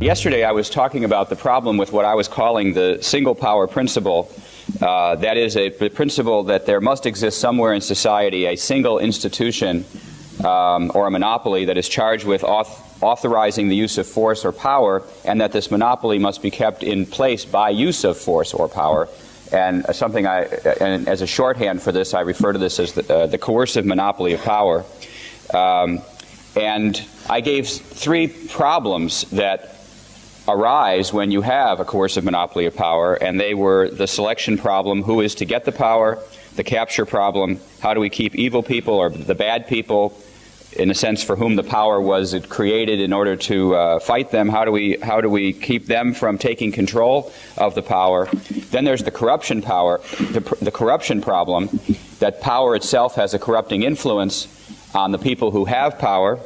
Yesterday I was talking about the problem with what I was calling the single power principle. That is a principle that there must exist somewhere in society a single institution or a monopoly that is charged with authorizing the use of force or power, and that this monopoly must be kept in place by use of force or power. And and as a shorthand for this, I refer to this as the coercive monopoly of power. And I gave 3 problems that arise when you have a coercive monopoly of power, and they were the selection problem, who is to get the power, the capture problem, how do we keep evil people or the bad people, in a sense for whom the power was created in order to fight them, how do we keep them from taking control of the power. Then there's the corruption power, the corruption problem, that power itself has a corrupting influence on the people who have power.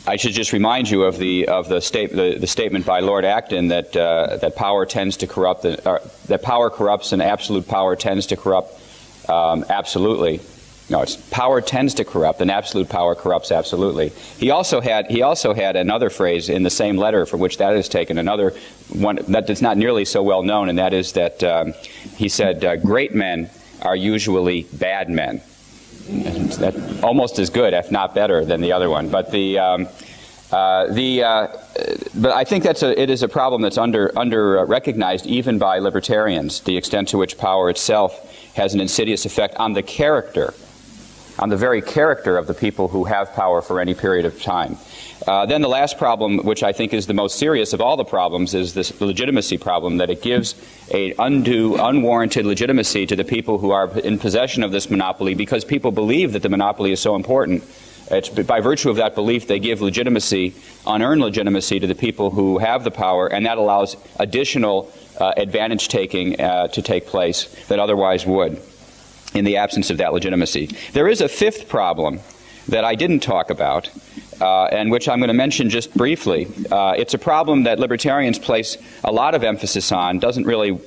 I should just remind you of the statement by Lord Acton that that power tends to corrupt, that power corrupts and absolute power tends to corrupt absolutely. No, it's power tends to corrupt and absolute power corrupts absolutely. He also had another phrase in the same letter from which that is taken, another one that is not nearly so well known, and that is that he said great men are usually bad men. That's almost as good, if not better, than the other one. But but I think it is a problem that's under recognized even by libertarians, the extent to which power itself has an insidious effect on the character, on the very character of the people who have power for any period of time. Then the last problem, which I think is the most serious of all the problems, is this legitimacy problem, that it gives an undue, unwarranted legitimacy to the people who are in possession of this monopoly because people believe that the monopoly is so important. It's by virtue of that belief they give legitimacy, unearned legitimacy, to the people who have the power, and that allows additional advantage taking to take place that otherwise would in the absence of that legitimacy. There is a 5th problem that I didn't talk about, and which I'm going to mention just briefly. It's a problem that libertarians place a lot of emphasis on, doesn't really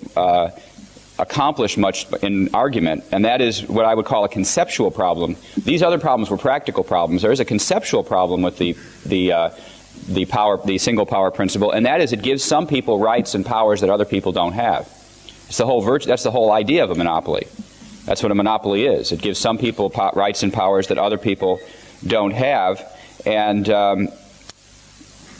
accomplish much in argument, and that is what I would call a conceptual problem. These other problems were practical problems. There is a conceptual problem with the single power principle, and that is it gives some people rights and powers that other people don't have. It's the whole that's the whole idea of a monopoly. That's what a monopoly is. It gives some people rights and powers that other people don't have. And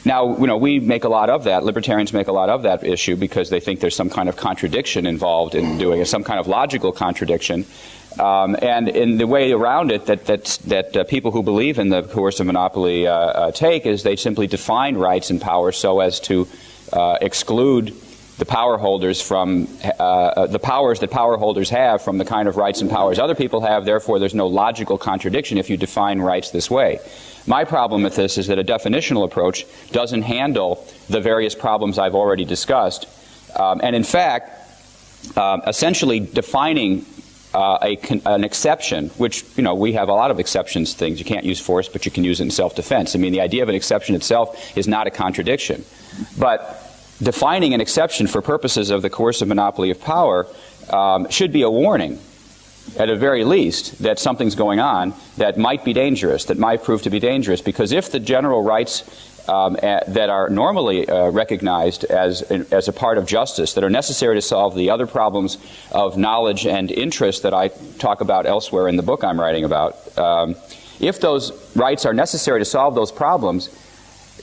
now, we make a lot of that. Libertarians make a lot of that issue because they think there's some kind of contradiction involved in doing it, some kind of logical contradiction. And in the way around it that people who believe in the coercive monopoly take is they simply define rights and powers so as to exclude the power holders from the powers that power holders have from the kind of rights and powers other people have. Therefore, there's no logical contradiction if you define rights this way. My problem with this is that a definitional approach doesn't handle the various problems I've already discussed. And in fact, essentially defining an exception, which, we have a lot of exceptions things. You can't use force, but you can use it in self-defense. I mean, the idea of an exception itself is not a contradiction. But defining an exception for purposes of the coercive monopoly of power should be a warning, at the very least, that something's going on that might be dangerous, that might prove to be dangerous. Because if the general rights that are normally recognized as a part of justice, that are necessary to solve the other problems of knowledge and interest that I talk about elsewhere in the book I'm writing about, if those rights are necessary to solve those problems,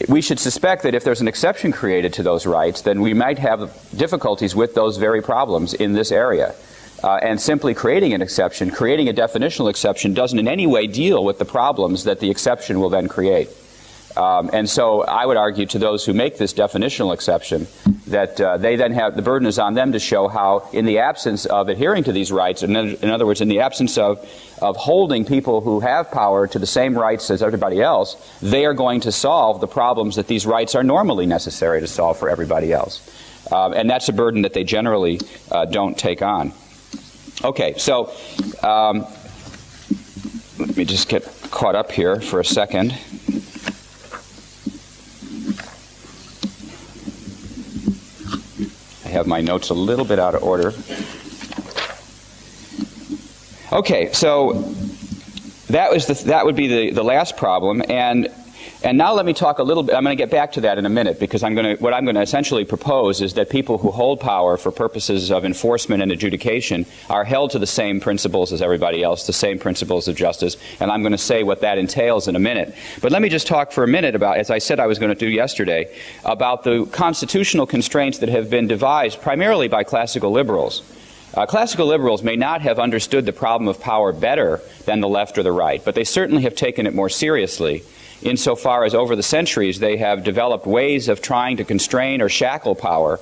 we should suspect that if there's an exception created to those rights, then we might have difficulties with those very problems in this area. And simply creating an exception, creating a definitional exception, doesn't in any way deal with the problems that the exception will then create. And so I would argue to those who make this definitional exception that they then have, the burden is on them to show how, in the absence of adhering to these rights, in other words, in the absence of holding people who have power to the same rights as everybody else, they are going to solve the problems that these rights are normally necessary to solve for everybody else. And that's a burden that they generally don't take on. Okay, so let me just get caught up here for a second. I have my notes a little bit out of order. Okay, so that would be the last problem, and And now let me talk a little bit. I'm going to get back to that in a minute, because what I'm going to essentially propose is that people who hold power for purposes of enforcement and adjudication are held to the same principles as everybody else, the same principles of justice, and I'm going to say what that entails in a minute. But let me just talk for a minute about, as I said I was going to do yesterday, about the constitutional constraints that have been devised primarily by classical liberals. Classical liberals may not have understood the problem of power better than the left or the right, but they certainly have taken it more seriously, insofar as over the centuries they have developed ways of trying to constrain or shackle power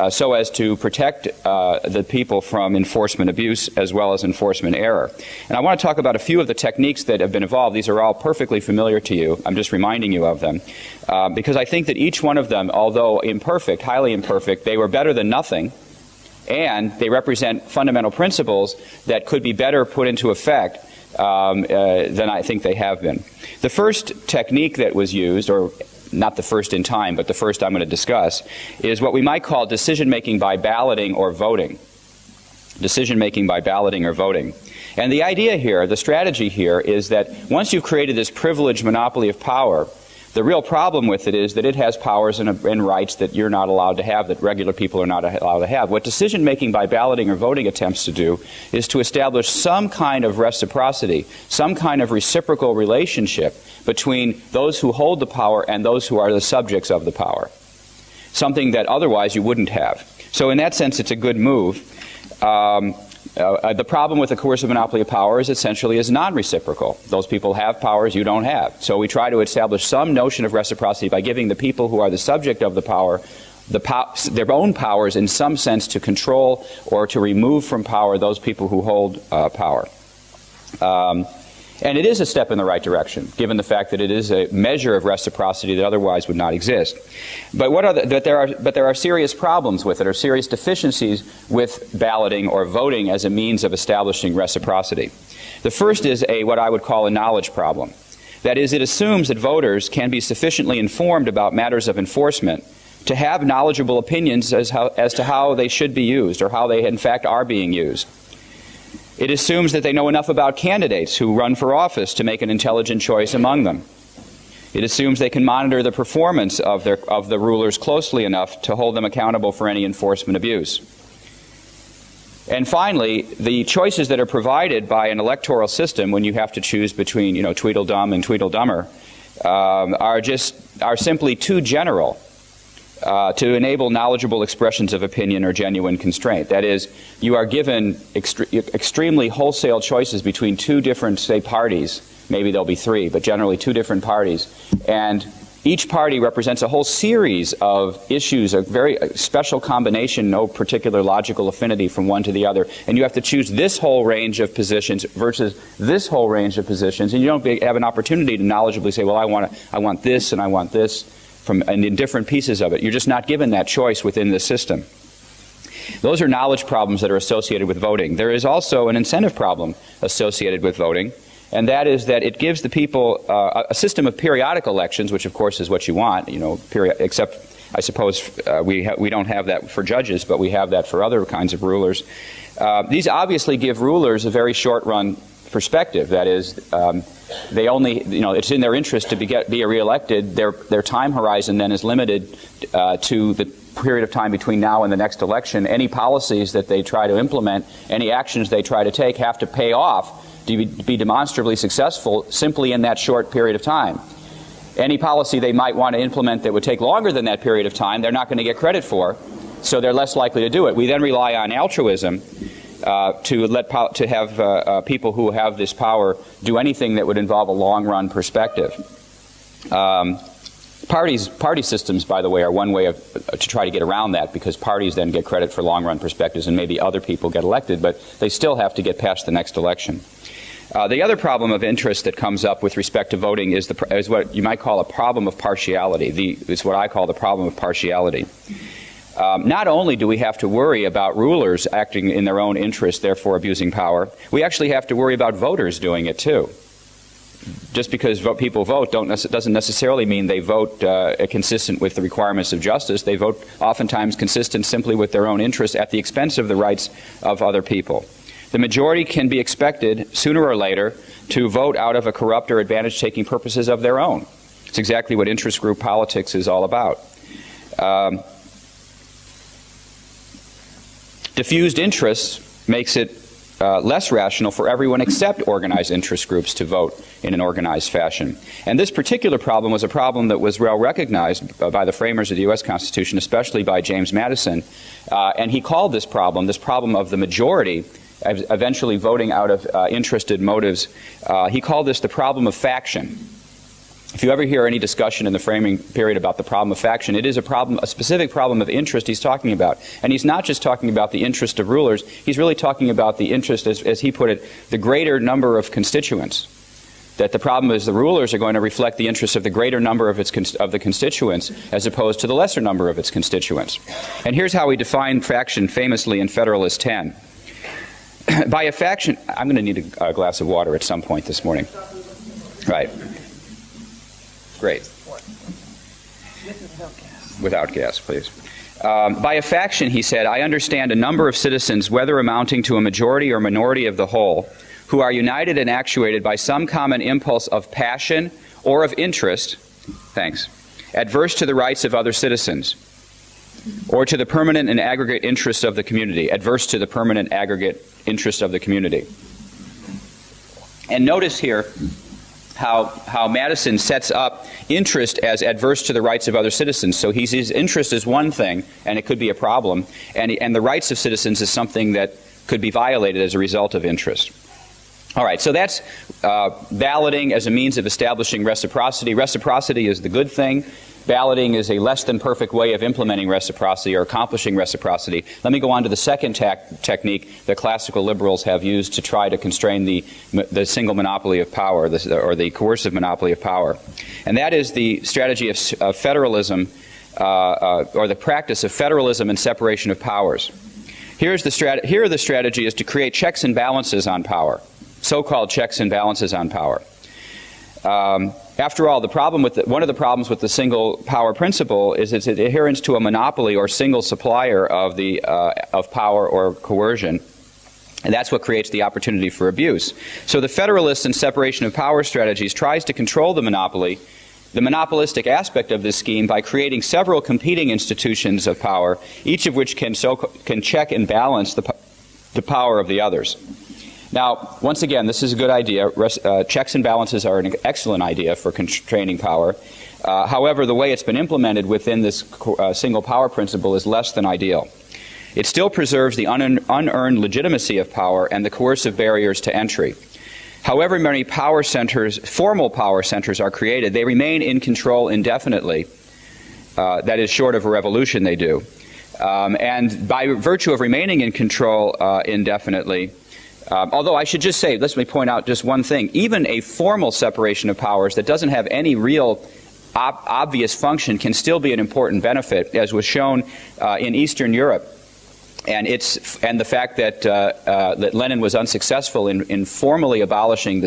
so as to protect the people from enforcement abuse as well as enforcement error. And I want to talk about a few of the techniques that have been evolved. These are all perfectly familiar to you. I'm just reminding you of them because I think that each one of them, although imperfect, highly imperfect, they were better than nothing, and they represent fundamental principles that could be better put into effect than I think they have been. The first technique that was used, or not the first in time, but the first I'm going to discuss, is what we might call decision-making by balloting or voting. Decision-making by balloting or voting. And the idea here, the strategy here, is that once you've created this privileged monopoly of power, the real problem with it is that it has powers and rights that you're not allowed to have, that regular people are not allowed to have. What decision-making by balloting or voting attempts to do is to establish some kind of reciprocity, some kind of reciprocal relationship between those who hold the power and those who are the subjects of the power, something that otherwise you wouldn't have. So in that sense, it's a good move. The problem with the coercive monopoly of power is essentially is non-reciprocal. Those people have powers you don't have. So we try to establish some notion of reciprocity by giving the people who are the subject of the power their own powers in some sense to control or to remove from power those people who hold power. And it is a step in the right direction, given the fact that it is a measure of reciprocity that otherwise would not exist. But there are serious problems with it, or serious deficiencies with balloting or voting as a means of establishing reciprocity. The first is what I would call a knowledge problem. That is, it assumes that voters can be sufficiently informed about matters of enforcement to have knowledgeable opinions as to how they should be used, or how they in fact are being used. It assumes that they know enough about candidates who run for office to make an intelligent choice among them. It assumes they can monitor the performance of the rulers closely enough to hold them accountable for any enforcement abuse. And finally, the choices that are provided by an electoral system when you have to choose between, Tweedledum and Tweedledummer are simply too general to enable knowledgeable expressions of opinion or genuine constraint. That is, you are given extremely wholesale choices between two different, say, parties. Maybe there'll be three, but generally two different parties. And each party represents a whole series of issues, a very special combination, no particular logical affinity from one to the other. And you have to choose this whole range of positions versus this whole range of positions. And you don't have an opportunity to knowledgeably say, well, I want this and I want this. And in different pieces of it. You're just not given that choice within the system. Those are knowledge problems that are associated with voting. There is also an incentive problem associated with voting, and that is that it gives the people a system of periodic elections, which of course is what you want, except I suppose we don't have that for judges, but we have that for other kinds of rulers. These obviously give rulers a very short-run perspective. That is, they only, it's in their interest to be reelected. Their time horizon then is limited to the period of time between now and the next election. Any policies that they try to implement, any actions they try to take have to pay off to be demonstrably successful simply in that short period of time. Any policy they might want to implement that would take longer than that period of time, they're not going to get credit for, so they're less likely to do it. We then rely on altruism to have people who have this power do anything that would involve a long-run perspective. Party systems, by the way, are one way to try to get around that, because parties then get credit for long-run perspectives and maybe other people get elected, but they still have to get past the next election. The other problem of interest that comes up with respect to voting is what you might call a problem of partiality. It's what I call the problem of partiality. Not only do we have to worry about rulers acting in their own interest, therefore abusing power, we actually have to worry about voters doing it too. Just because people vote doesn't necessarily mean they vote consistent with the requirements of justice. They vote oftentimes consistent simply with their own interests at the expense of the rights of other people. The majority can be expected, sooner or later, to vote out of a corrupt or advantage-taking purposes of their own. It's exactly what interest group politics is all about. Diffused interests makes it less rational for everyone except organized interest groups to vote in an organized fashion. And this particular problem was a problem that was well recognized by the framers of the U.S. Constitution, especially by James Madison. And he called this problem of the majority eventually voting out of interested motives. He called this the problem of faction. If you ever hear any discussion in the framing period about the problem of faction, it is a specific problem of interest he's talking about. And he's not just talking about the interest of rulers, he's really talking about the interest, as he put it, the greater number of constituents. That the problem is the rulers are going to reflect the interests of the greater number of the constituents as opposed to the lesser number of its constituents. And here's how he defined faction famously in Federalist 10. By a faction, I'm going to need a glass of water at some point this morning. Right. Great. Without gas, please. By a faction, he said, I understand a number of citizens, whether amounting to a majority or minority of the whole, who are united and actuated by some common impulse of passion or of interest, adverse to the rights of other citizens, or to the permanent and aggregate interests of the community, adverse to the permanent aggregate interest of the community. And notice here how Madison sets up interest as adverse to the rights of other citizens. So his interest is one thing, and it could be a problem, and the rights of citizens is something that could be violated as a result of interest. All right, so that's balloting as a means of establishing reciprocity. Reciprocity is the good thing. Balloting is a less than perfect way of implementing reciprocity or accomplishing reciprocity. Let me go on to the second technique that classical liberals have used to try to constrain the single monopoly of power, or the coercive monopoly of power. And that is the strategy of federalism, or the practice of federalism and separation of powers. Here the strategy is to create checks and balances on power, so-called checks and balances on power. After all, one of the problems with the single power principle is its adherence to a monopoly or single supplier of power or coercion, and that's what creates the opportunity for abuse. So the federalist and separation of power strategies tries to control the monopolistic aspect of this scheme by creating several competing institutions of power, each of which can check and balance the power of the others. Now, once again, this is a good idea. Checks and balances are an excellent idea for constraining power. However, the way it's been implemented within this single power principle is less than ideal. It still preserves the unearned legitimacy of power and the coercive barriers to entry. However many formal power centers are created, they remain in control indefinitely. That is, short of a revolution, they do. And by virtue of remaining in control indefinitely, although I should just say, let me point out just one thing. Even a formal separation of powers that doesn't have any real obvious function can still be an important benefit, as was shown in Eastern Europe. And the fact that Lenin was unsuccessful in formally abolishing the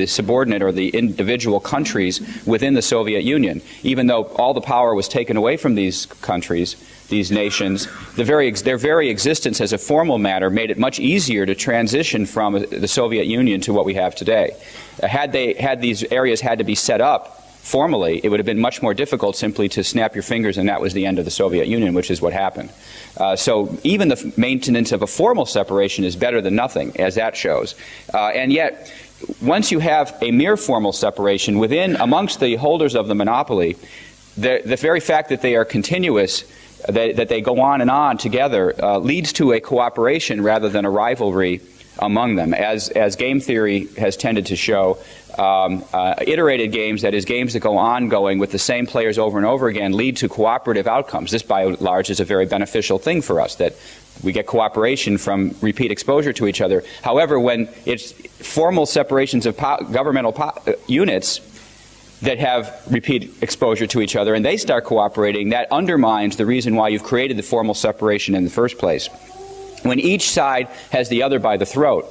subordinate or the individual countries within the Soviet Union, even though all the power was taken away from these countries, these nations, their very existence as a formal matter made it much easier to transition from the Soviet Union to what we have today. Had these areas had to be set up formally, it would have been much more difficult simply to snap your fingers and that was the end of the Soviet Union, which is what happened. So even the maintenance of a formal separation is better than nothing, as that shows. And yet, once you have a mere formal separation amongst the holders of the monopoly, the very fact that they are continuous, that they go on and on together, leads to a cooperation rather than a rivalry among them. As game theory has tended to show, iterated games, that is, games that go ongoing with the same players over and over again, lead to cooperative outcomes. This, by and large, is a very beneficial thing for us, that we get cooperation from repeat exposure to each other. However, when it's formal separations of governmental units that have repeat exposure to each other and they start cooperating, that undermines the reason why you've created the formal separation in the first place. When each side has the other by the throat,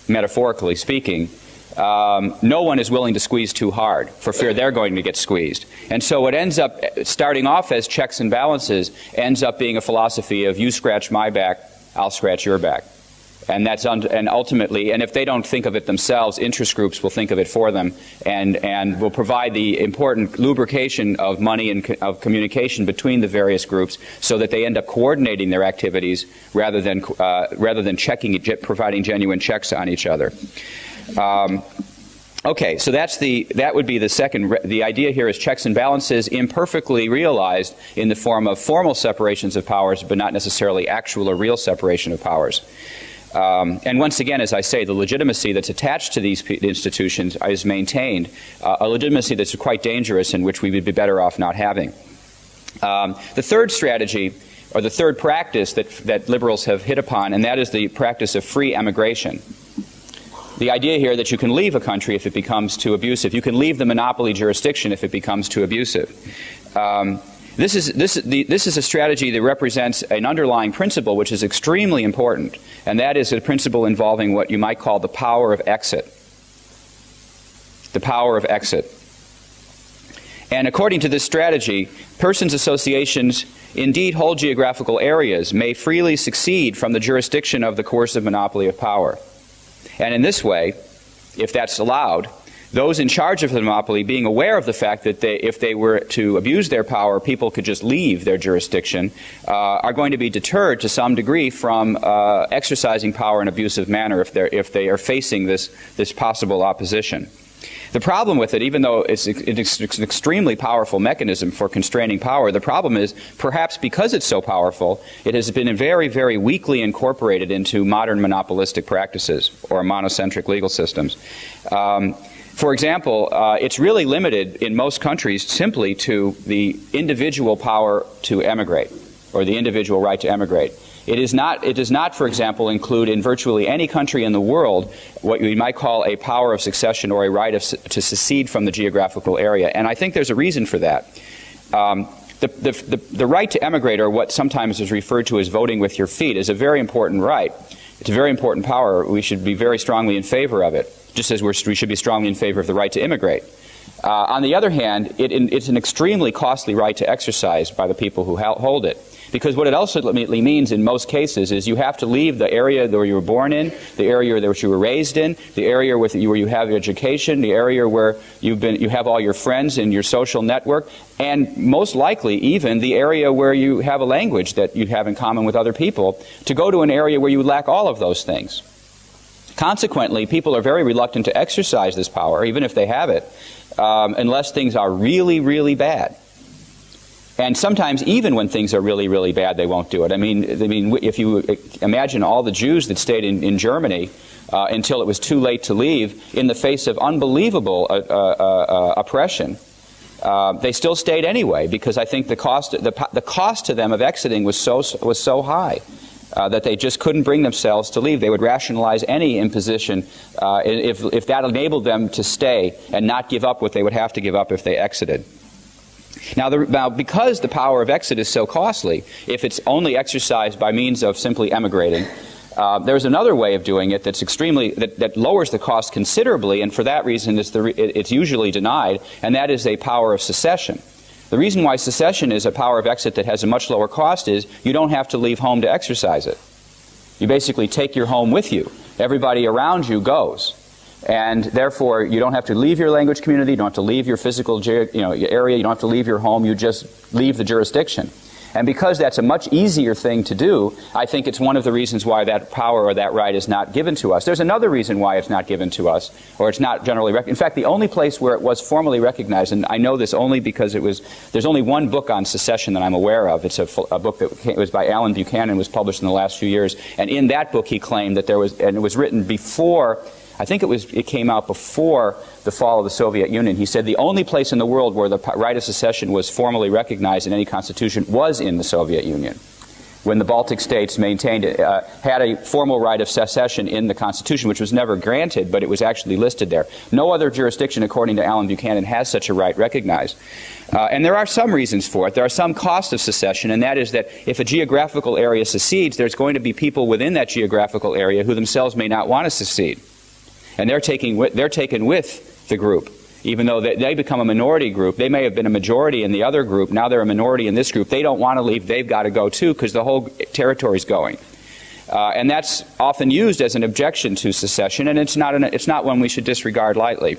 metaphorically speaking, no one is willing to squeeze too hard for fear they're going to get squeezed. And so what ends up starting off as checks and balances ends up being a philosophy of you scratch my back, I'll scratch your back. And ultimately, and if they don't think of it themselves, interest groups will think of it for them, and will provide the important lubrication of money and of communication between the various groups, so that they end up coordinating their activities rather than providing genuine checks on each other. Okay, so that would be the second. The idea here is checks and balances imperfectly realized in the form of formal separations of powers, but not necessarily actual or real separation of powers. And once again, as I say, the legitimacy that's attached to these institutions is maintained, a legitimacy that's quite dangerous and which we would be better off not having. The third strategy, or the third practice that liberals have hit upon, and that is the practice of free emigration. The idea here that you can leave a country if it becomes too abusive. You can leave the monopoly jurisdiction if it becomes too abusive. This is a strategy that represents an underlying principle which is extremely important, and that is a principle involving what you might call the power of exit. The power of exit. And according to this strategy, persons' associations indeed whole geographical areas may freely succeed from the jurisdiction of the coercive monopoly of power. And in this way, if that's allowed, those in charge of the monopoly, being aware of the fact that if they were to abuse their power, people could just leave their jurisdiction, are going to be deterred to some degree from exercising power in an abusive manner if they are facing this possible opposition. The problem with it, even though it's an extremely powerful mechanism for constraining power, the problem is, perhaps because it's so powerful, it has been very, very weakly incorporated into modern monopolistic practices or monocentric legal systems. For example, it's really limited in most countries simply to the individual power to emigrate, or the individual right to emigrate. It does not, for example, include in virtually any country in the world what we might call a power of succession or a right to secede from the geographical area. And I think there's a reason for that. The right to emigrate, or what sometimes is referred to as voting with your feet, is a very important right. It's a very important power. We should be very strongly in favor of it, just as we should be strongly in favor of the right to immigrate. On the other hand, it's an extremely costly right to exercise by the people who hold it. Because what it ultimately means in most cases is you have to leave the area where you were born in, the area where you were raised in, the area where you have your education, the area where you have all your friends and your social network, and most likely even the area where you have a language that you have in common with other people, to go to an area where you lack all of those things. Consequently, people are very reluctant to exercise this power, even if they have it, unless things are really, really bad. And sometimes, even when things are really, really bad, they won't do it. I mean, if you imagine all the Jews that stayed in Germany until it was too late to leave, in the face of unbelievable oppression, they still stayed anyway, because I think the cost to them of exiting was so high that they just couldn't bring themselves to leave. They would rationalize any imposition if that enabled them to stay and not give up what they would have to give up if they exited. Now, because the power of exit is so costly, if it's only exercised by means of simply emigrating, there's another way of doing it that lowers the cost considerably, and for that reason it's usually denied, and that is a power of secession. The reason why secession is a power of exit that has a much lower cost is you don't have to leave home to exercise it. You basically take your home with you. Everybody around you goes. And therefore, you don't have to leave your language community, you don't have to leave your physical your area, you don't have to leave your home, you just leave the jurisdiction. And because that's a much easier thing to do, I think it's one of the reasons why that power or that right is not given to us. There's another reason why it's not given to us, or it's not generally recognized. In fact, the only place where it was formally recognized, and I know this only because there's only one book on secession that I'm aware of. It's a book that was by Alan Buchanan, was published in the last few years. And in that book he claimed that and it was written before, I think it came out before the fall of the Soviet Union. He said the only place in the world where the right of secession was formally recognized in any constitution was in the Soviet Union, when the Baltic states had a formal right of secession in the Constitution, which was never granted, but it was actually listed there. No other jurisdiction, according to Alan Buchanan, has such a right recognized. And there are some reasons for it. There are some costs of secession, and that is that if a geographical area secedes, there's going to be people within that geographical area who themselves may not want to secede. And they're taken with the group. Even though they become a minority group, they may have been a majority in the other group, now they're a minority in this group. They don't want to leave, they've got to go too, because the whole territory's going. And that's often used as an objection to secession, and it's not one we should disregard lightly.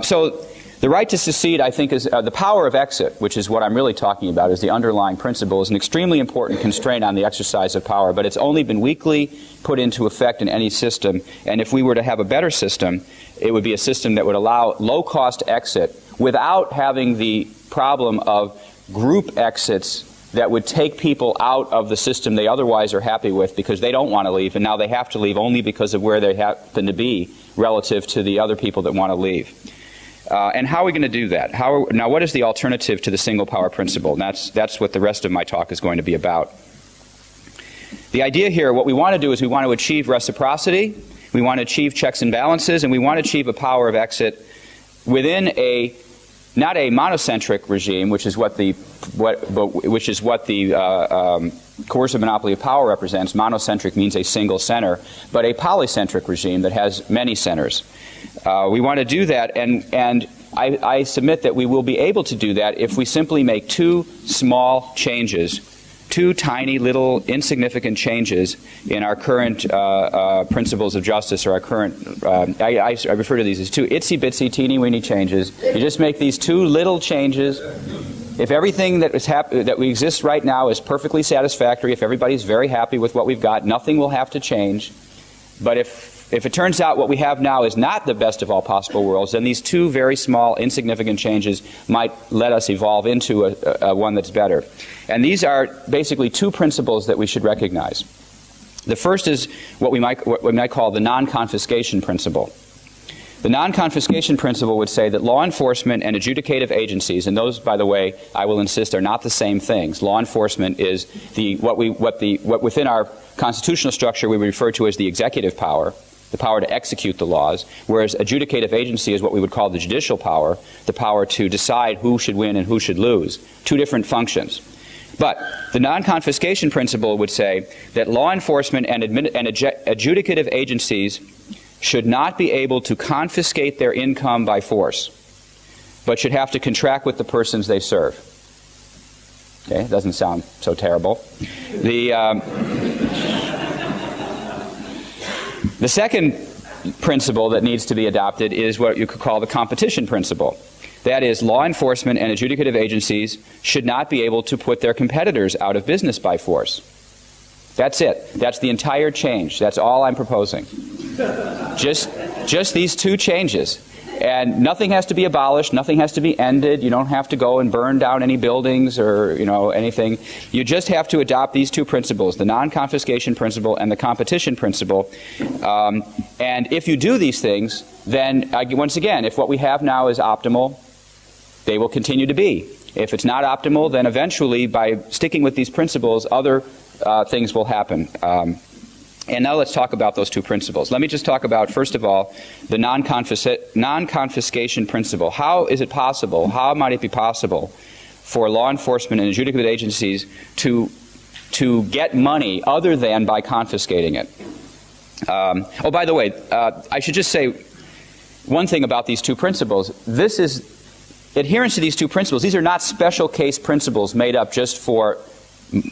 So the right to secede, I think, is the power of exit, which is what I'm really talking about, is the underlying principle, is an extremely important constraint on the exercise of power, but it's only been weakly put into effect in any system. And if we were to have a better system, it would be a system that would allow low-cost exit without having the problem of group exits that would take people out of the system they otherwise are happy with because they don't want to leave, and now they have to leave only because of where they happen to be relative to the other people that want to leave. And how are we going to do that? Now, what is the alternative to the single power principle? And that's what the rest of my talk is going to be about. The idea here, what we want to do is we want to achieve reciprocity, we want to achieve checks and balances, and we want to achieve a power of exit within not a monocentric regime, which is what the coercive monopoly of power represents. Monocentric means a single center, but a polycentric regime that has many centers. We want to do that, and I submit that we will be able to do that if we simply make two small changes, two tiny little insignificant changes in our current principles of justice, or our current, I refer to these as two itsy-bitsy, teeny-weeny changes. You just make these two little changes. If everything that exists right now is perfectly satisfactory, if everybody's very happy with what we've got, nothing will have to change. But if it turns out what we have now is not the best of all possible worlds, then these two very small, insignificant changes might let us evolve into a one that's better. And these are basically two principles that we should recognize. The first is what we might call the non-confiscation principle. The non-confiscation principle would say that law enforcement and adjudicative agencies, and those, by the way, I will insist, are not the same things. Law enforcement is what within our constitutional structure we refer to as the executive power, the power to execute the laws, whereas adjudicative agency is what we would call the judicial power, the power to decide who should win and who should lose. Two different functions. But the non-confiscation principle would say that law enforcement and adjudicative agencies should not be able to confiscate their income by force, but should have to contract with the persons they serve. Okay, doesn't sound so terrible. The second principle that needs to be adopted is what you could call the competition principle. That is, law enforcement and adjudicative agencies should not be able to put their competitors out of business by force. That's it. That's the entire change. That's all I'm proposing. Just these two changes. And nothing has to be abolished, nothing has to be ended. You don't have to go and burn down any buildings or anything. You just have to adopt these two principles, the non-confiscation principle and the competition principle. And if you do these things, then once again, if what we have now is optimal, they will continue to be. If it's not optimal, then eventually, by sticking with these principles, other things will happen. And now let's talk about those two principles. Let me just talk about, first of all, the non-confiscation principle. How is it possible, how might it be possible for law enforcement and adjudicative agencies to get money other than by confiscating it? Oh, by the way, I should just say one thing about these two principles. This is adherence to these two principles. These are not special case principles made up just for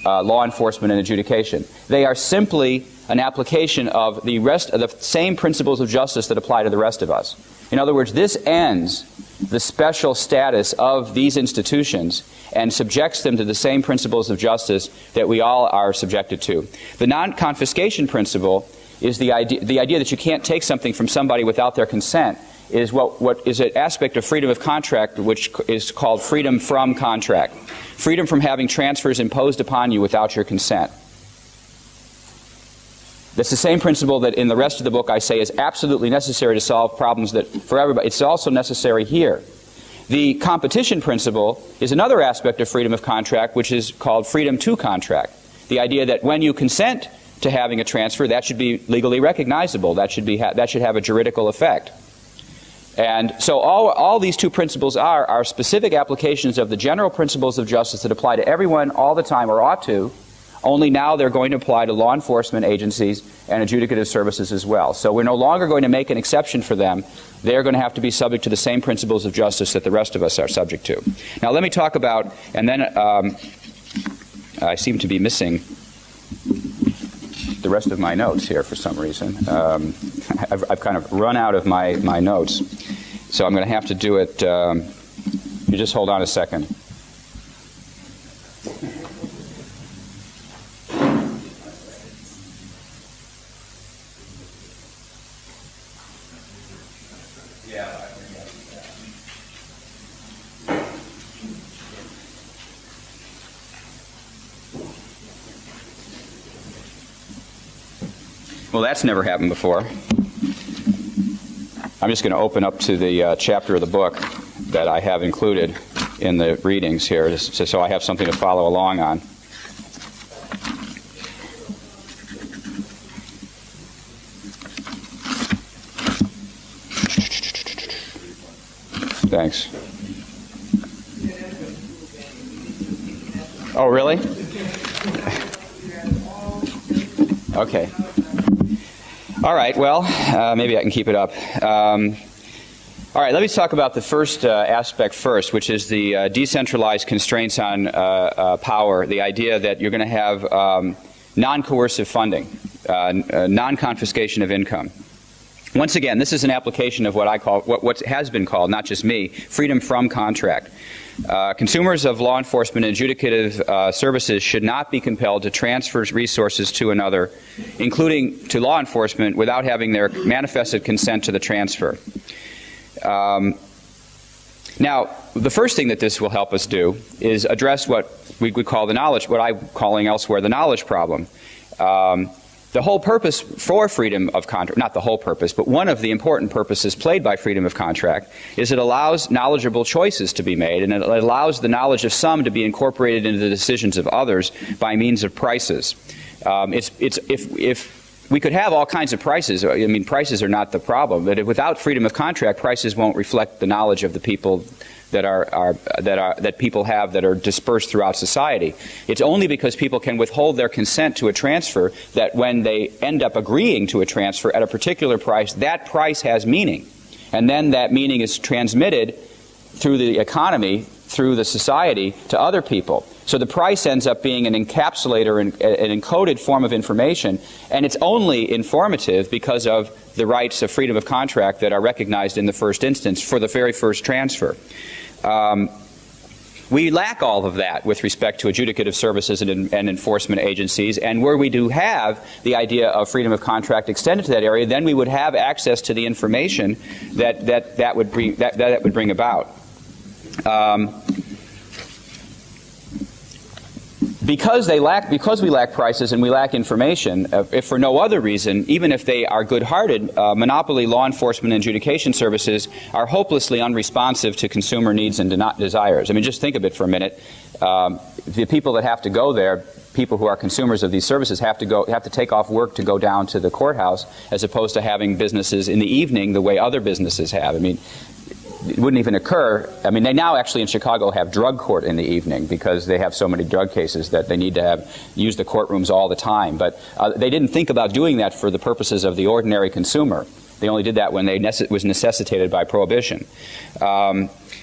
law enforcement and adjudication. They are simply an application of the rest of the same principles of justice that apply to the rest of us. In other words, this ends the special status of these institutions and subjects them to the same principles of justice that we all are subjected to. The non-confiscation principle is the idea that you can't take something from somebody without their consent, is what is an aspect of freedom of contract, which is called freedom from contract. Freedom from having transfers imposed upon you without your consent. That's the same principle that in the rest of the book I say is absolutely necessary to solve problems that for everybody. It's also necessary here. The competition principle is another aspect of freedom of contract, which is called freedom to contract. The idea that when you consent to having a transfer, that should be legally recognizable. That should have a juridical effect. And so all these two principles are specific applications of the general principles of justice that apply to everyone all the time, or ought to, only now they're going to apply to law enforcement agencies and adjudicative services as well. So we're no longer going to make an exception for them. They're going to have to be subject to the same principles of justice that the rest of us are subject to. Now let me talk about, and then I seem to be missing the rest of my notes here for some reason. I've kind of run out of my notes, so I'm going to have to do it. You just hold on a second. Well, that's never happened before. I'm just going to open up to the chapter of the book that I have included in the readings here, just so I have something to follow along on. Thanks. Oh, really? Okay. All right, well, maybe I can keep it up. All right, let me talk about the first aspect first, which is the decentralized constraints on power, the idea that you're going to have non-coercive funding, non-confiscation of income. Once again, this is an application of what I call, what has been called, not just me, freedom from contract. Consumers of law enforcement and adjudicative services should not be compelled to transfer resources to another, including to law enforcement, without having their manifested consent to the transfer. Now, the first thing that this will help us do is address what we would call the knowledge, what I'm calling elsewhere the knowledge problem. The whole purpose for freedom of contract, not the whole purpose, but one of the important purposes played by freedom of contract is it allows knowledgeable choices to be made, and it allows the knowledge of some to be incorporated into the decisions of others by means of prices. If we could have all kinds of prices, I mean, prices are not the problem, but without freedom of contract, prices won't reflect the knowledge of the people that people have that are dispersed throughout society. It's only because people can withhold their consent to a transfer that when they end up agreeing to a transfer at a particular price, that price has meaning. And then that meaning is transmitted through the economy, through the society, to other people. So the price ends up being an encapsulator, an encoded form of information, and it's only informative because of the rights of freedom of contract that are recognized in the first instance for the very first transfer. We lack all of that with respect to adjudicative services and enforcement agencies, and where we do have the idea of freedom of contract extended to that area, then we would have access to the information that would bring about. Because we lack prices and we lack information, if for no other reason, even if they are good-hearted, monopoly law enforcement and adjudication services are hopelessly unresponsive to consumer needs and desires. I mean, just think of it for a minute. The people that have to go there, people who are consumers of these services, have to take off work to go down to the courthouse, as opposed to having businesses in the evening the way other businesses have. I mean, it wouldn't even occur. I mean, they now actually in Chicago have drug court in the evening because they have so many drug cases that they need to use the courtrooms all the time. But they didn't think about doing that for the purposes of the ordinary consumer. They only did that when it was necessitated by prohibition.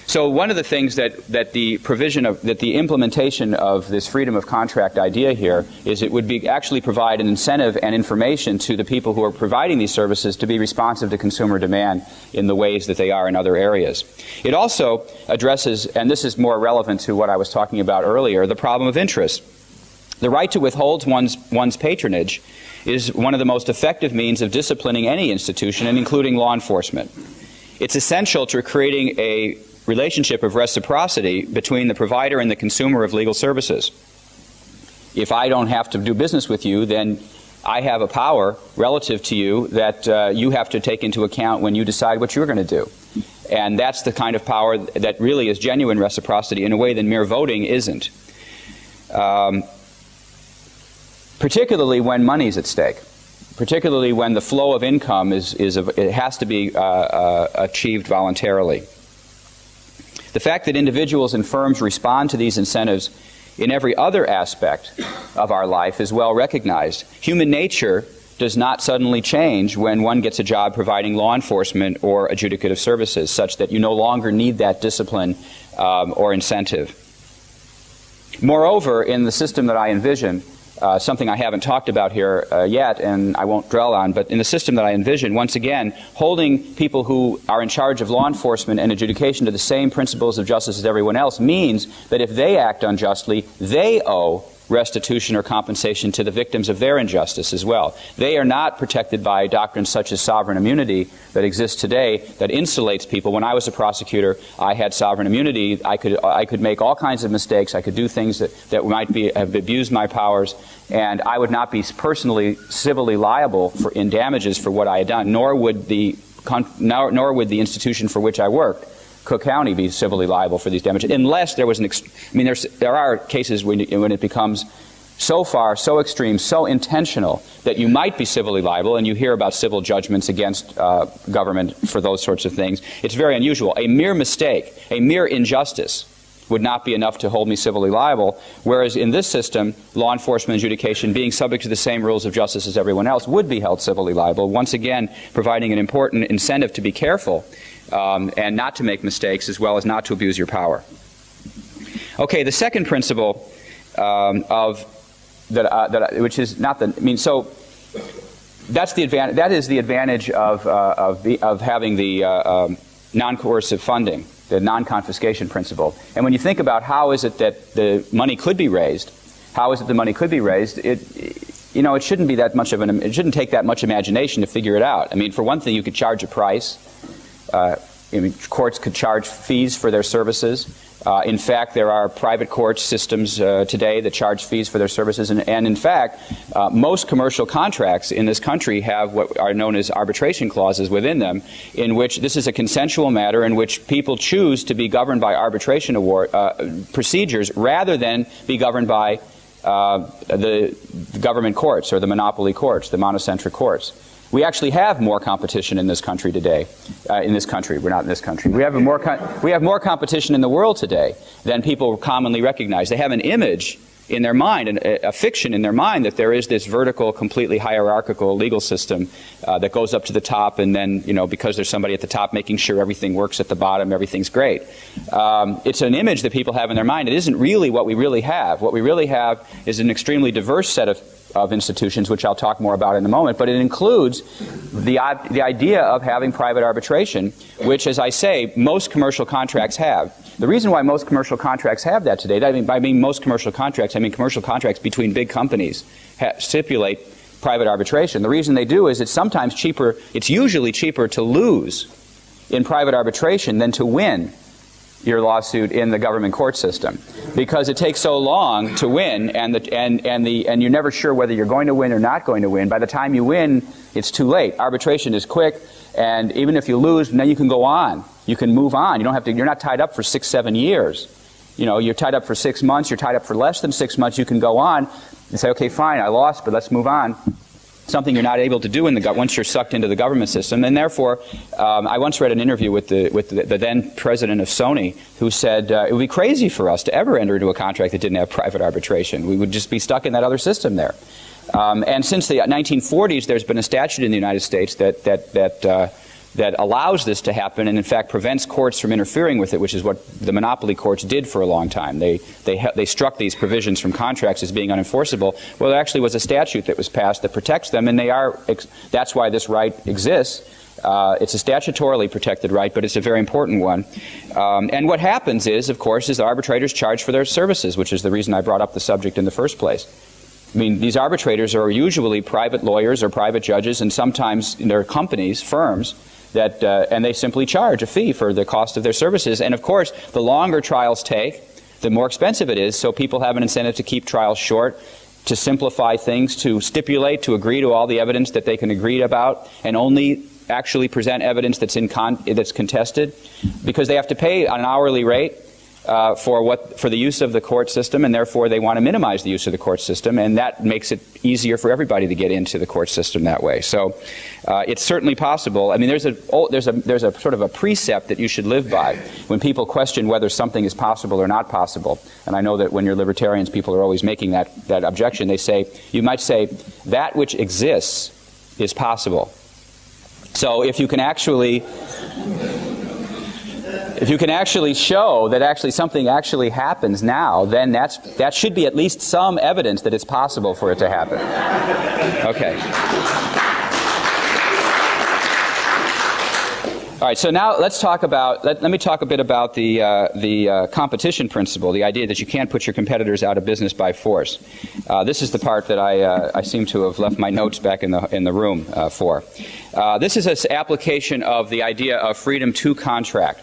So one of the things that the implementation of this freedom of contract idea here is it would actually provide an incentive and information to the people who are providing these services to be responsive to consumer demand in the ways that they are in other areas. It also addresses, and this is more relevant to what I was talking about earlier, the problem of interest. The right to withhold one's patronage is one of the most effective means of disciplining any institution, and including law enforcement. It's essential to creating a relationship of reciprocity between the provider and the consumer of legal services. If I don't have to do business with you, then I have a power relative to you that you have to take into account when you decide what you're going to do. And that's the kind of power that really is genuine reciprocity in a way that mere voting isn't. Particularly when money's at stake. Particularly when the flow of income it has to be achieved voluntarily. The fact that individuals and firms respond to these incentives in every other aspect of our life is well recognized. Human nature does not suddenly change when one gets a job providing law enforcement or adjudicative services, such that you no longer need that discipline or incentive. Moreover, in the system that I envision, something I haven't talked about here yet, and I won't dwell on, but in the system that I envision, once again, holding people who are in charge of law enforcement and adjudication to the same principles of justice as everyone else means that if they act unjustly, they owe restitution or compensation to the victims of their injustice as well. They are not protected by doctrines such as sovereign immunity that exists today that insulates people. When I was a prosecutor, I had sovereign immunity. I could make all kinds of mistakes. I could do things that might have abused my powers, and I would not be personally civilly liable in damages for what I had done, nor would the institution for which I worked, Cook County, be civilly liable for these damages, unless there was there are cases when it becomes so far, so extreme, so intentional that you might be civilly liable, and you hear about civil judgments against government for those sorts of things. It's very unusual. A mere mistake, a mere injustice would not be enough to hold me civilly liable, whereas in this system, law enforcement adjudication, being subject to the same rules of justice as everyone else, would be held civilly liable, once again providing an important incentive to be careful and not to make mistakes, as well as not to abuse your power. Okay, the second principle which is not the, so that's the advantage. That is the advantage of having the non-coercive funding, the non-confiscation principle. And when you think about how is it that the money could be raised, it shouldn't be that much of it shouldn't take that much imagination to figure it out. I mean, for one thing, you could charge a price. Courts could charge fees for their services. In fact, there are private court systems today that charge fees for their services. And in fact, most commercial contracts in this country have what are known as arbitration clauses within them, in which this is a consensual matter in which people choose to be governed by arbitration procedures rather than be governed by the government courts or the monopoly courts, the monocentric courts. We actually have more competition in this country today. We're not in this country. We have more competition in the world today than people commonly recognize. They have an image in their mind, a fiction in their mind, that there is this vertical, completely hierarchical legal system that goes up to the top, and then, because there's somebody at the top making sure everything works at the bottom, everything's great. It's an image that people have in their mind. It isn't really what we really have. What we really have is an extremely diverse set of institutions, which I'll talk more about in a moment, but it includes the idea of having private arbitration, which, as I say, most commercial contracts have. The reason why most commercial contracts have that today, by most commercial contracts, I mean commercial contracts between big companies stipulate private arbitration. The reason they do is it's sometimes cheaper, it's usually cheaper to lose in private arbitration than to win your lawsuit in the government court system, because it takes so long to win, and you're never sure whether you're going to win or not going to win. By the time you win, it's too late. Arbitration is quick, and even if you lose, then you can go on. You can move on. You're not tied up for 6-7 years. You're tied up for 6 months. You're tied up for less than 6 months. You can go on and say, okay, fine, I lost, but let's move on. Something you're not able to do once you're sucked into the government system. And therefore, I once read an interview with the then president of Sony, who said it would be crazy for us to ever enter into a contract that didn't have private arbitration. We would just be stuck in that other system there. And since the 1940s, there's been a statute in the United States that allows this to happen, and in fact prevents courts from interfering with it, which is what the monopoly courts did for a long time. They struck these provisions from contracts as being unenforceable. Well, there actually was a statute that was passed that protects them, and that's why this right exists. It's a statutorily protected right, but it's a very important one. And what happens is, of course, the arbitrators charge for their services, which is the reason I brought up the subject in the first place. I mean, these arbitrators are usually private lawyers or private judges, and sometimes they're companies, firms, and they simply charge a fee for the cost of their services. And of course, the longer trials take, the more expensive it is, so people have an incentive to keep trials short, to simplify things, to stipulate, to agree to all the evidence that they can agree about, and only actually present evidence that's contested, because they have to pay an hourly rate for the use of the court system, and therefore they want to minimize the use of the court system, and that makes it easier for everybody to get into the court system that way. So it's certainly possible. I mean, there's a sort of a precept that you should live by when people question whether something is possible or not possible. And I know that when you're libertarians, people are always making that objection. You might say, that which exists is possible. So if you can actually If you can actually show that actually something actually happens now, then that should be at least some evidence that it's possible for it to happen. Okay. All right, so now let's talk about, let me talk a bit about the competition principle, the idea that you can't put your competitors out of business by force. This is the part that I seem to have left my notes back in the room for. This is an application of the idea of freedom to contract.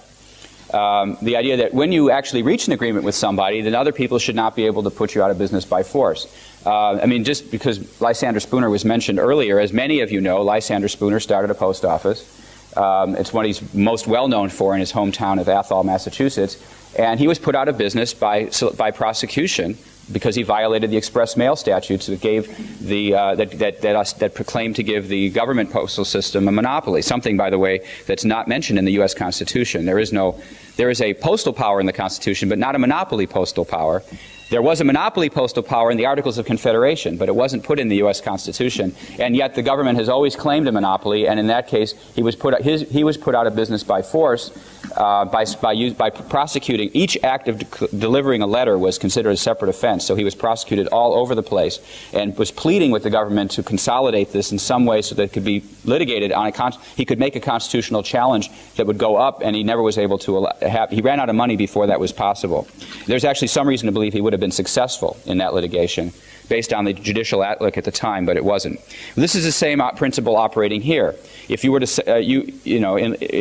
The idea that when you actually reach an agreement with somebody, then other people should not be able to put you out of business by force. I mean, just because Lysander Spooner was mentioned earlier, as many of you know, Lysander Spooner started a post office. It's what he's most well known for in his hometown of Athol, Massachusetts, and he was put out of business by prosecution because he violated the express mail statutes that gave that proclaimed to give the government postal system a monopoly. Something, by the way, that's not mentioned in the U.S. Constitution. There is a postal power in the Constitution, but not a monopoly postal power. There was a monopoly postal power in the Articles of Confederation, but it wasn't put in the U.S. Constitution, and yet the government has always claimed a monopoly, and in that case, he was put out of business by force by prosecuting. Each act of delivering a letter was considered a separate offense, so he was prosecuted all over the place and was pleading with the government to consolidate this in some way so that it could be litigated on he could make a constitutional challenge that would go up, and he never was able to he ran out of money before that was possible. There's actually some reason to believe he would have been successful in that litigation based on the judicial outlook at the time, but it wasn't. This is the same principle operating here. If you were to,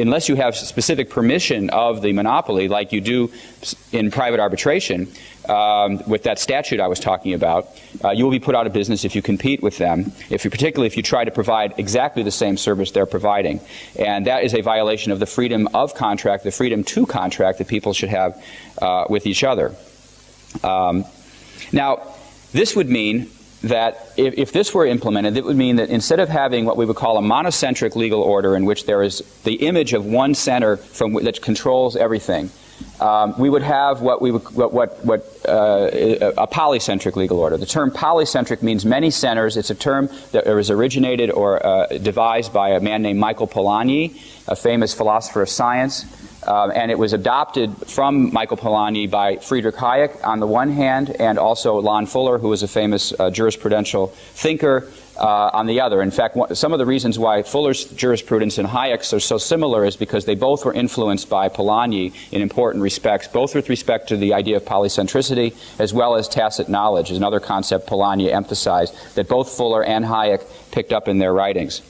unless you have specific permission of the monopoly, like you do in private arbitration, with that statute I was talking about, you will be put out of business if you compete with them, particularly if you try to provide exactly the same service they're providing. And that is a violation of the freedom of contract, the freedom to contract that people should have with each other. Now, this would mean that if this were implemented, it would mean that instead of having what we would call a monocentric legal order in which there is the image of one center that controls everything, we would have a polycentric legal order. The term polycentric means many centers. It's a term that was originated or devised by a man named Michael Polanyi, a famous philosopher of science. And it was adopted from Michael Polanyi by Friedrich Hayek on the one hand, and also Lon Fuller, who was a famous jurisprudential thinker, on the other. In fact, some of the reasons why Fuller's jurisprudence and Hayek's are so similar is because they both were influenced by Polanyi in important respects, both with respect to the idea of polycentricity as well as tacit knowledge, is another concept Polanyi emphasized that both Fuller and Hayek picked up in their writings.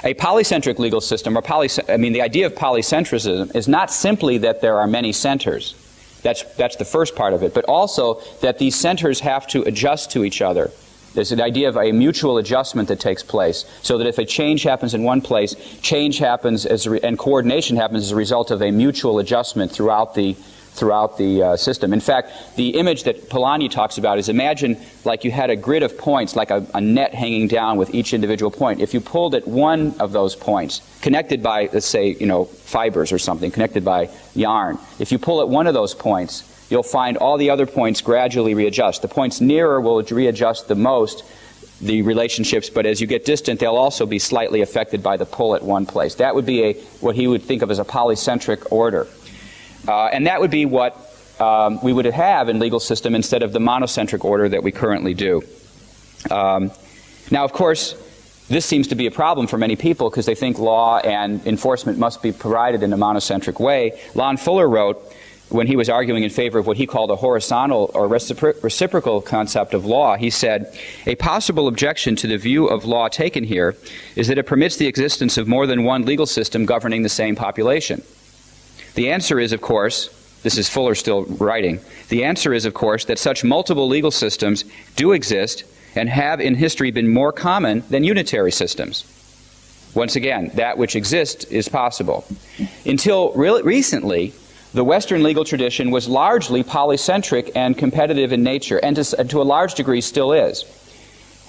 A polycentric legal system, the idea of polycentrism is not simply that there are many centers. That's the first part of it, but also that these centers have to adjust to each other. There's an idea of a mutual adjustment that takes place, so that if a change happens in one place, change happens and coordination happens as a result of a mutual adjustment throughout the system. In fact, the image that Polanyi talks about is, imagine like you had a grid of points, like a net hanging down with each individual point. If you pulled at one of those points, connected by, let's say, fibers or something, connected by yarn, if you pull at one of those points, you'll find all the other points gradually readjust. The points nearer will readjust the most, the relationships, but as you get distant, they'll also be slightly affected by the pull at one place. That would be what he would think of as a polycentric order. And that would be what we would have in legal system instead of the monocentric order that we currently do. Now, of course, this seems to be a problem for many people because they think law and enforcement must be provided in a monocentric way. Lon Fuller wrote, when he was arguing in favor of what he called a horizontal or reciprocal concept of law, he said, "A possible objection to the view of law taken here is that it permits the existence of more than one legal system governing the same population. The answer is, of course," this is Fuller still writing, "the answer is, of course, that such multiple legal systems do exist and have in history been more common than unitary systems." Once again, that which exists is possible. Until recently, the Western legal tradition was largely polycentric and competitive in nature, and to a large degree still is.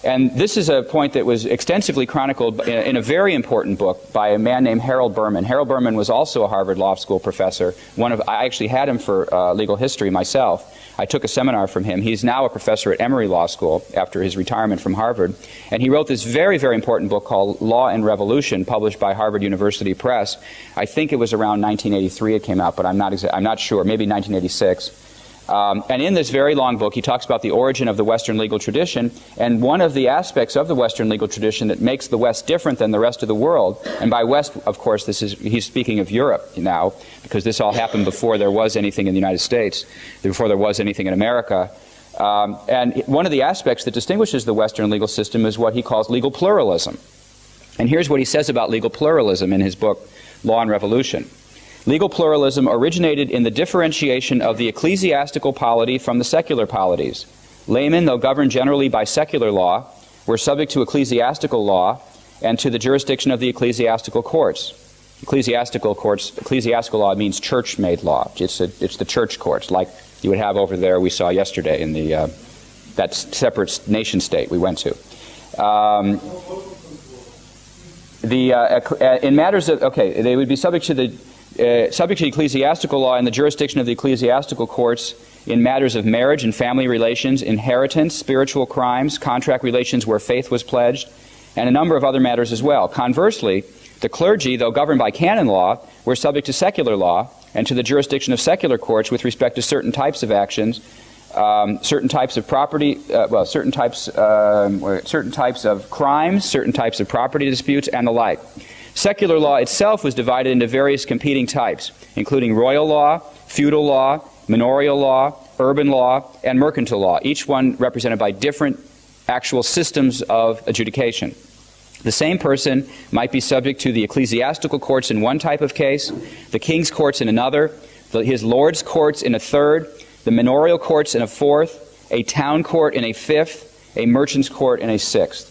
And this is a point that was extensively chronicled in a very important book by a man named Harold Berman. Harold Berman was also a Harvard Law School professor. I actually had him for legal history myself. I took a seminar from him. He's now a professor at Emory Law School after his retirement from Harvard. And he wrote this very, very important book called Law and Revolution, published by Harvard University Press. I think it was around 1983 it came out, but I'm not sure, maybe 1986. And in this very long book, he talks about the origin of the Western legal tradition, and one of the aspects of the Western legal tradition that makes the West different than the rest of the world, and by West, of course, he's speaking of Europe now, because this all happened before there was anything in the United States, before there was anything in America. And one of the aspects that distinguishes the Western legal system is what he calls legal pluralism. And here's what he says about legal pluralism in his book, Law and Revolution. Legal pluralism originated in the differentiation of the ecclesiastical polity from the secular polities. Laymen, though governed generally by secular law, were subject to ecclesiastical law and to the jurisdiction of the ecclesiastical courts. Ecclesiastical law means church-made law. It's the church courts, like you would have over there we saw yesterday in that separate nation state we went to. In matters of, they would be subject to ecclesiastical law and the jurisdiction of the ecclesiastical courts in matters of marriage and family relations, inheritance, spiritual crimes, contract relations where faith was pledged, and a number of other matters as well. Conversely, the clergy, though governed by canon law, were subject to secular law and to the jurisdiction of secular courts with respect to certain types of actions, certain types of property, certain types of crimes, certain types of property disputes, and the like. Secular law itself was divided into various competing types, including royal law, feudal law, manorial law, urban law, and mercantile law, each one represented by different actual systems of adjudication. The same person might be subject to the ecclesiastical courts in one type of case, the king's courts in another, his lord's courts in a third, the manorial courts in a fourth, a town court in a fifth, a merchant's court in a sixth.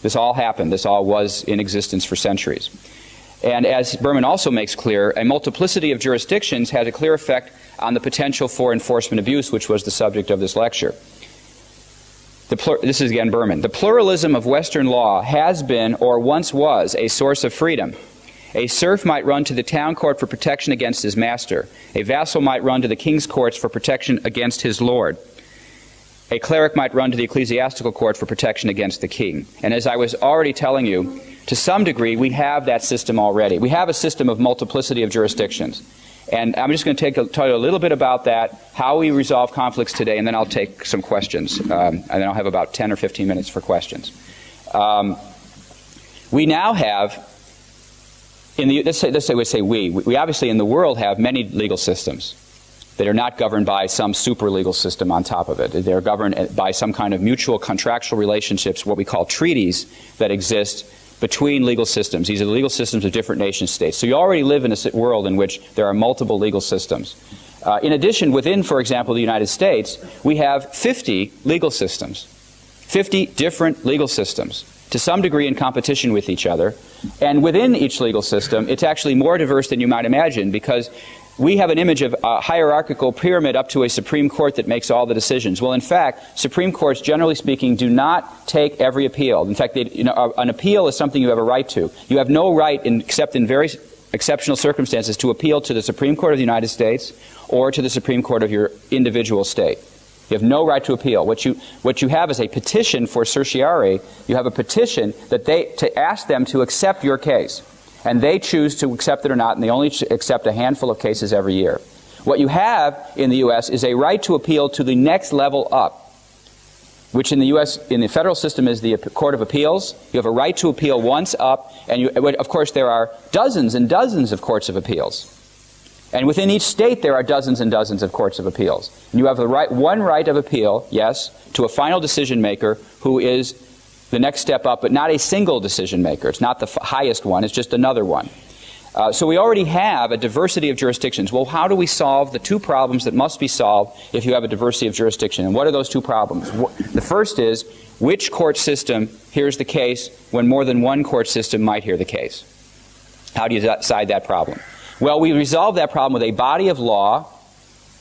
This all happened. This all was in existence for centuries. And as Berman also makes clear, a multiplicity of jurisdictions had a clear effect on the potential for enforcement abuse, which was the subject of this lecture. This is again Berman. The pluralism of Western law has been, or once was, a source of freedom. A serf might run to the town court for protection against his master. A vassal might run to the king's courts for protection against his lord. A cleric might run to the ecclesiastical court for protection against the king. And as I was already telling you, to some degree we have that system already. We have a system of multiplicity of jurisdictions. And I'm just going to tell you a little bit about that, how we resolve conflicts today, and then I'll take some questions. And then I'll have about 10 or 15 minutes for questions. We now have, we obviously in the world have many legal systems that are not governed by some super legal system on top of it. They're governed by some kind of mutual contractual relationships, what we call treaties, that exist between legal systems. These are the legal systems of different nation states. So you already live in a world in which there are multiple legal systems. In addition, within, for example, the United States, we have 50 legal systems, 50 different legal systems, to some degree in competition with each other. And within each legal system, it's actually more diverse than you might imagine, because we have an image of a hierarchical pyramid up to a Supreme Court that makes all the decisions. Well, in fact, Supreme Courts, generally speaking, do not take every appeal. In fact, an appeal is something you have a right to. You have no right, except in very exceptional circumstances, to appeal to the Supreme Court of the United States or to the Supreme Court of your individual state. You have no right to appeal. What you have is a petition for certiorari. You have a petition to ask them to accept your case. And they choose to accept it or not, and they only accept a handful of cases every year. What you have in the U.S. is a right to appeal to the next level up, which in the U.S., in the federal system, is the Court of Appeals. You have a right to appeal once up, and of course there are dozens and dozens of courts of appeals. And within each state there are dozens and dozens of courts of appeals. And you have one right of appeal, yes, to a final decision maker who is the next step up, but not a single decision maker. It's not the highest one, it's just another one. So we already have a diversity of jurisdictions. Well, how do we solve the two problems that must be solved if you have a diversity of jurisdiction? And what are those two problems? The first is, which court system hears the case when more than one court system might hear the case? How do you decide that problem? Well, we resolve that problem with a body of law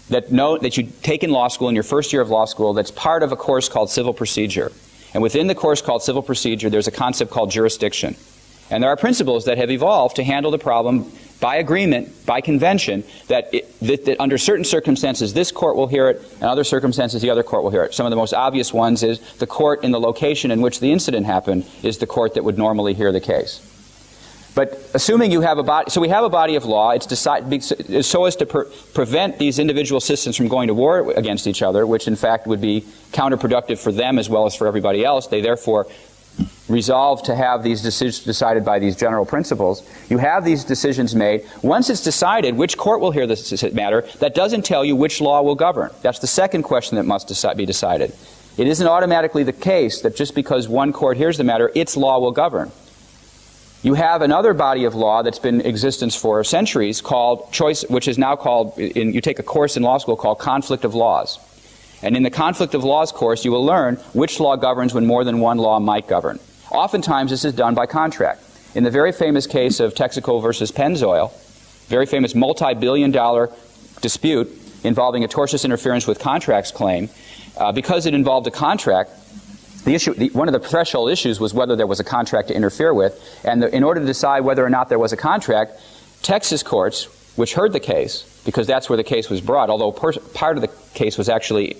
that you take in law school in your first year of law school that's part of a course called civil procedure. And within the course called civil procedure, there's a concept called jurisdiction. And there are principles that have evolved to handle the problem by agreement, by convention, that under certain circumstances this court will hear it, and other circumstances the other court will hear it. Some of the most obvious ones is the court in the location in which the incident happened is the court that would normally hear the case. But assuming you have a body, so we have a body of law, it's decided so as to prevent these individual systems from going to war against each other, which in fact would be counterproductive for them as well as for everybody else. They therefore resolve to have these decisions decided by these general principles. You have these decisions made. Once it's decided which court will hear this matter, that doesn't tell you which law will govern. That's the second question that must be decided. It isn't automatically the case that just because one court hears the matter, its law will govern. You have another body of law that's been in existence for centuries called choice, which is now called, you take a course in law school called conflict of laws. And in the conflict of laws course, you will learn which law governs when more than one law might govern. Oftentimes, this is done by contract. In the very famous case of Texaco versus Pennzoil, very famous multi-billion-dollar dispute involving a tortious interference with contracts claim, because it involved a contract, one of the threshold issues was whether there was a contract to interfere with, and in order to decide whether or not there was a contract, Texas courts, which heard the case, because that's where the case was brought, although part of the case was actually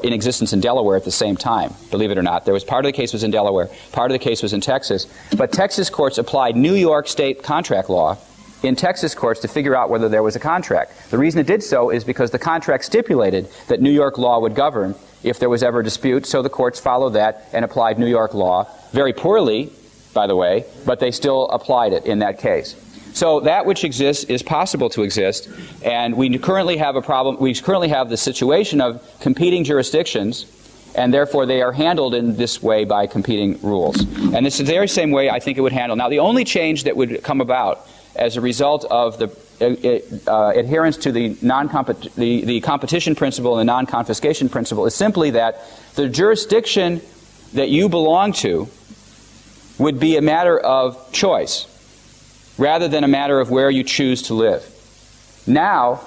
in existence in Delaware at the same time, believe it or not. There was part of the case was in Delaware, part of the case was in Texas, but Texas courts applied New York state contract law in Texas courts to figure out whether there was a contract. The reason it did so is because the contract stipulated that New York law would govern if there was ever a dispute, so the courts followed that and applied New York law, very poorly, by the way, but they still applied it in that case. So that which exists is possible to exist, and we currently have a problem. We currently have the situation of competing jurisdictions, and therefore they are handled in this way by competing rules. And this is the very same way I think it would handle. Now, the only change that would come about as a result of the adherence to the competition principle and the non-confiscation principle is simply that the jurisdiction that you belong to would be a matter of choice, rather than a matter of where you choose to live. Now,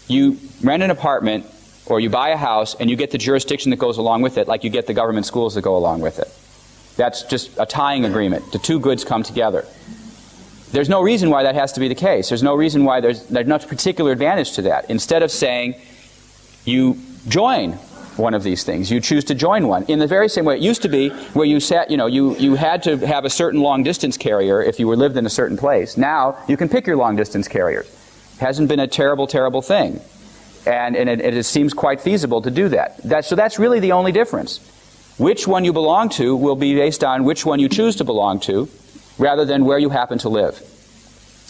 you rent an apartment or you buy a house and you get the jurisdiction that goes along with it, like you get the government schools that go along with it. That's just a tying agreement. The two goods come together. There's no reason why that has to be the case. There's no reason why there's no particular advantage to that. Instead of saying you join one of these things, you choose to join one. In the very same way it used to be, where you sat, you had to have a certain long distance carrier if you were lived in a certain place. Now you can pick your long distance carriers. It hasn't been a terrible, terrible thing, and it seems quite feasible to do that. So that's really the only difference. Which one you belong to will be based on which one you choose to belong to, rather than where you happen to live.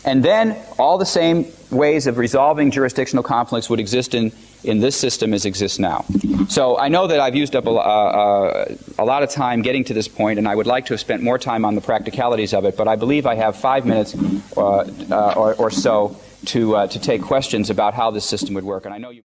And then all the same ways of resolving jurisdictional conflicts would exist in this system as exists now. So I know that I've used up a lot of time getting to this point, and I would like to have spent more time on the practicalities of it, but I believe I have 5 minutes or so to take questions about how this system would work. And I know you